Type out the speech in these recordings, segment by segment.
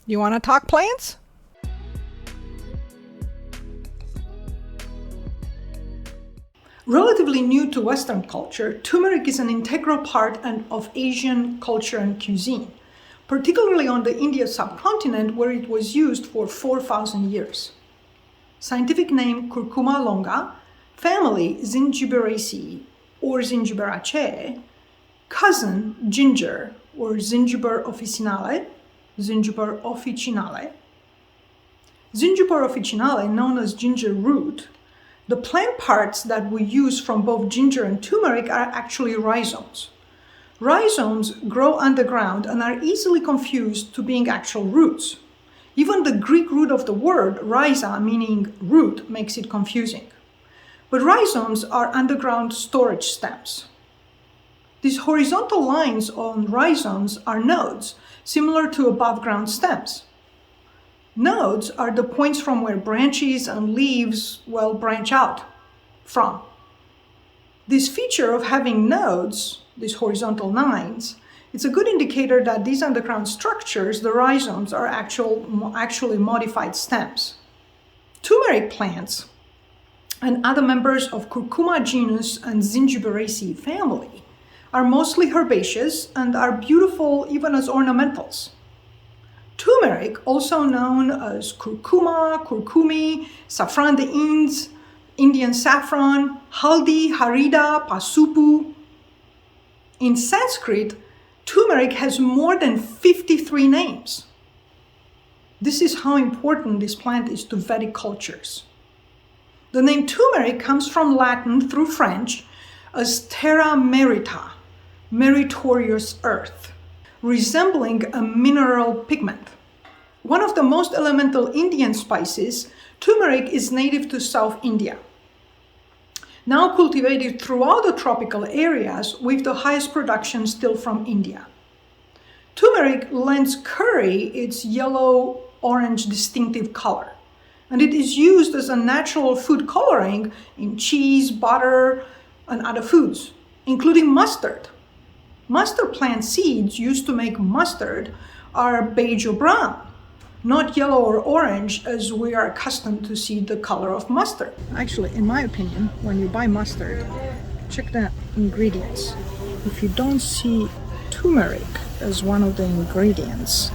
You want to talk plants? Relatively new to Western culture, turmeric is an integral part of Asian culture and cuisine, particularly on the Indian subcontinent where it was used for 4,000 years. Scientific name Curcuma longa, family Zingiberaceae or Zingiberaceae, cousin ginger or Zingiber officinale, Zingiber officinale. Zingiber officinale, known as ginger root, the plant parts that we use from both ginger and turmeric are actually rhizomes. Rhizomes grow underground and are easily confused to being actual roots. Even the Greek root of the word, rhiza, meaning root, makes it confusing. But rhizomes are underground storage stems. These horizontal lines on rhizomes are nodes, similar to above-ground stems. Nodes are the points from where branches and leaves, branch out from. This feature of having nodes, these horizontal lines, it's a good indicator that these underground structures, the rhizomes, are actually modified stems. Turmeric plants and other members of Curcuma genus and Zingiberaceae family are mostly herbaceous and are beautiful even as ornamentals. Turmeric, also known as curcuma, curcumi, saffron d'Inde, Indian saffron, haldi, harida, pasupu. In Sanskrit, turmeric has more than 53 names. This is how important this plant is to Vedic cultures. The name turmeric comes from Latin through French as terra merita, meritorious earth, resembling a mineral pigment. One of the most elemental Indian spices, turmeric is native to South India. Now cultivated throughout the tropical areas, with the highest production still from India. Turmeric lends curry its yellow-orange distinctive color, and it is used as a natural food coloring in cheese, butter, and other foods, including mustard. Mustard plant seeds used to make mustard are beige or brown, not yellow or orange as we are accustomed to see the color of mustard. Actually, in my opinion, when you buy mustard, check the ingredients. If you don't see turmeric as one of the ingredients,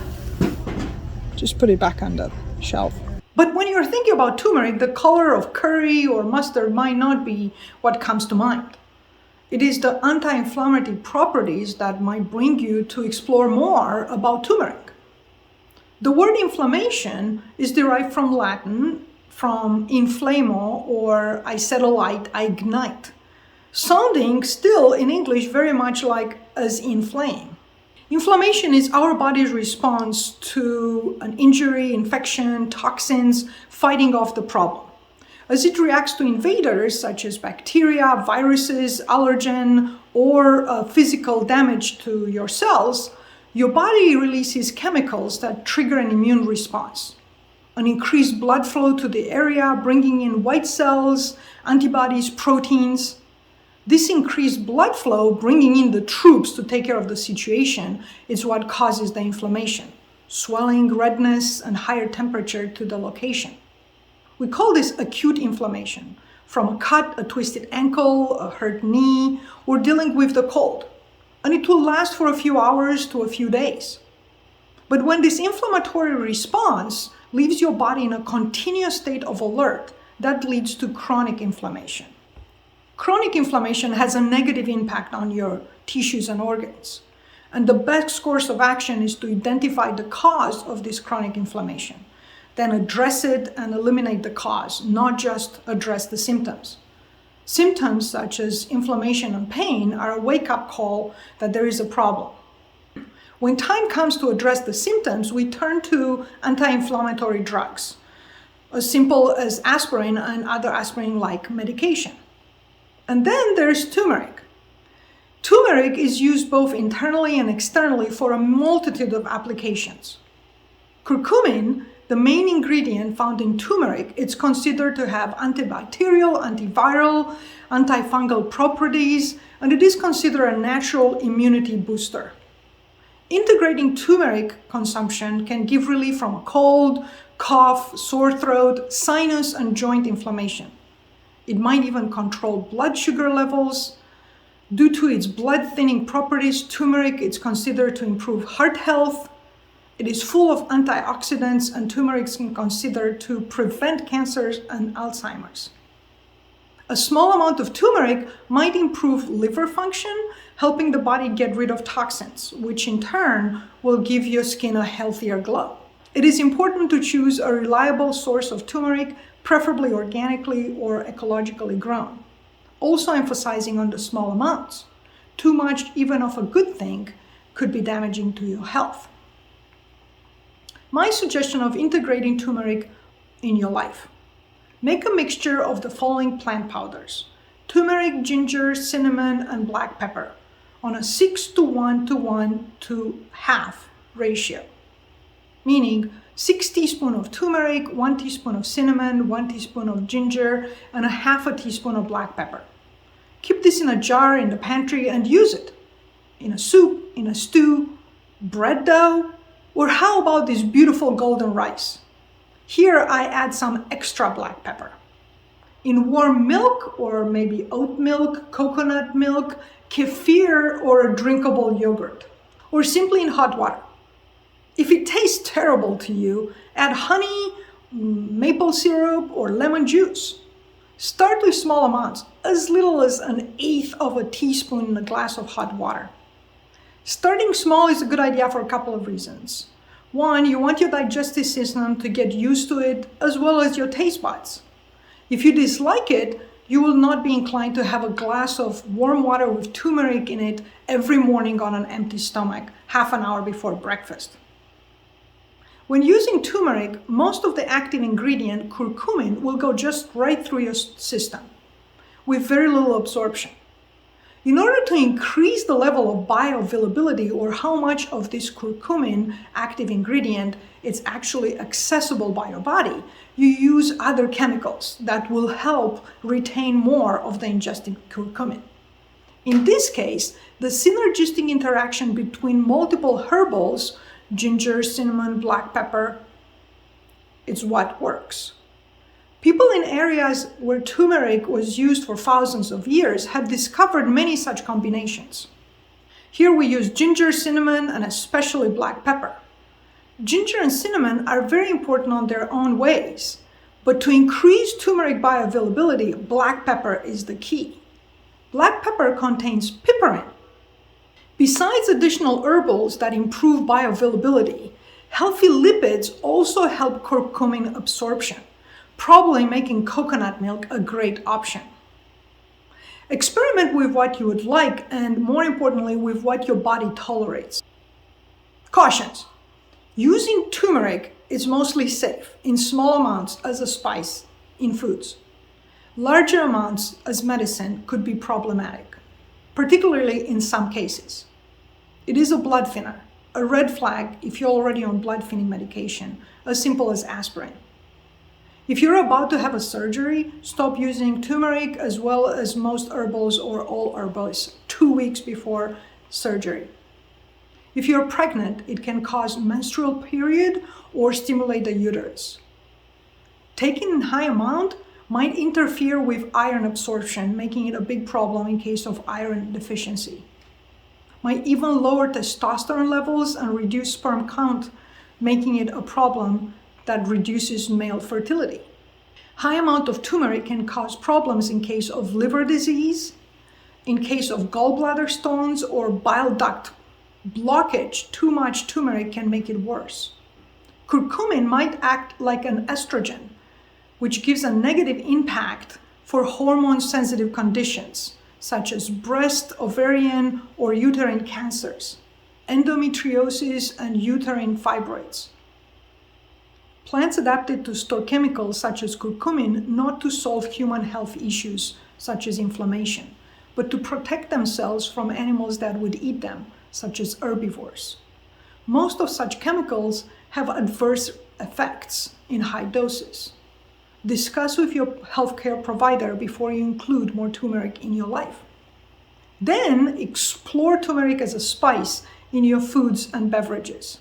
just put it back on the shelf. But when you're thinking about turmeric, the color of curry or mustard might not be what comes to mind. It is the anti-inflammatory properties that might bring you to explore more about turmeric. The word inflammation is derived from Latin, from inflamo or acetylite, ignite, sounding still in English very much like as inflame. Inflammation is our body's response to an injury, infection, toxins, fighting off the problem. As it reacts to invaders such as bacteria, viruses, allergen, or physical damage to your cells, your body releases chemicals that trigger an immune response. An increased blood flow to the area, bringing in white cells, antibodies, proteins. This increased blood flow, bringing in the troops to take care of the situation, is what causes the inflammation. Swelling, redness, and higher temperature to the location. We call this acute inflammation, from a cut, a twisted ankle, a hurt knee, or dealing with the cold. And it will last for a few hours to a few days. But when this inflammatory response leaves your body in a continuous state of alert, that leads to chronic inflammation. Chronic inflammation has a negative impact on your tissues and organs. And the best course of action is to identify the cause of this chronic inflammation, then address it and eliminate the cause, not just address the symptoms. Symptoms such as inflammation and pain are a wake-up call that there is a problem. When time comes to address the symptoms, we turn to anti-inflammatory drugs, as simple as aspirin and other aspirin-like medication. And then there's turmeric. Turmeric is used both internally and externally for a multitude of applications. Curcumin, the main ingredient found in turmeric, it's considered to have antibacterial, antiviral, antifungal properties, and it is considered a natural immunity booster. Integrating turmeric consumption can give relief from a cold, cough, sore throat, sinus, and joint inflammation. It might even control blood sugar levels. Due to its blood-thinning properties, turmeric is considered to improve heart health. It is full of antioxidants, and turmeric is considered to prevent cancers and Alzheimer's. A small amount of turmeric might improve liver function, helping the body get rid of toxins, which in turn will give your skin a healthier glow. It is important to choose a reliable source of turmeric, preferably organically or ecologically grown. Also emphasizing on the small amounts. Too much, even of a good thing, could be damaging to your health. My suggestion of integrating turmeric in your life. Make a mixture of the following plant powders: turmeric, ginger, cinnamon, and black pepper on a 6:1:1:2 ratio. Meaning 6 teaspoons of turmeric, 1 teaspoon of cinnamon, 1 teaspoon of ginger, and a half a teaspoon of black pepper. Keep this in a jar in the pantry and use it in a soup, in a stew, bread dough, or how about this beautiful golden rice? Here I add some extra black pepper. In warm milk, or maybe oat milk, coconut milk, kefir, or a drinkable yogurt, or simply in hot water. If it tastes terrible to you, add honey, maple syrup, or lemon juice. Start with small amounts, as little as 1/8 of a teaspoon in a glass of hot water. Starting small is a good idea for a couple of reasons. One, you want your digestive system to get used to it, as well as your taste buds. If you dislike it, you will not be inclined to have a glass of warm water with turmeric in it every morning on an empty stomach, half an hour before breakfast. When using turmeric, most of the active ingredient, curcumin, will go just right through your system with very little absorption. In order to increase the level of bioavailability, or how much of this curcumin active ingredient is actually accessible by your body, you use other chemicals that will help retain more of the ingested curcumin. In this case, the synergistic interaction between multiple herbals, ginger, cinnamon, black pepper, is what works. People in areas where turmeric was used for thousands of years have discovered many such combinations. Here we use ginger, cinnamon, and especially black pepper. Ginger and cinnamon are very important on their own ways, but to increase turmeric bioavailability, black pepper is the key. Black pepper contains piperine. Besides additional herbals that improve bioavailability, healthy lipids also help curcumin absorption, probably making coconut milk a great option. Experiment with what you would like, and more importantly, with what your body tolerates. Cautions. Using turmeric is mostly safe in small amounts as a spice in foods. Larger amounts as medicine could be problematic, particularly in some cases. It is a blood thinner, a red flag if you're already on blood thinning medication, as simple as aspirin. If you're about to have a surgery, stop using turmeric as well as most herbals or all herbals 2 weeks before surgery. If you're pregnant, it can cause menstrual period or stimulate the uterus. Taking in high amount might interfere with iron absorption, making it a big problem in case of iron deficiency. Might even lower testosterone levels and reduce sperm count, making it a problem that reduces male fertility. High amount of turmeric can cause problems in case of liver disease, in case of gallbladder stones or bile duct blockage. Too much turmeric can make it worse. Curcumin might act like an estrogen, which gives a negative impact for hormone-sensitive conditions, such as breast, ovarian, or uterine cancers, endometriosis, and uterine fibroids. Plants adapted to store chemicals such as curcumin not to solve human health issues such as inflammation, but to protect themselves from animals that would eat them, such as herbivores. Most of such chemicals have adverse effects in high doses. Discuss with your healthcare provider before you include more turmeric in your life. Then explore turmeric as a spice in your foods and beverages.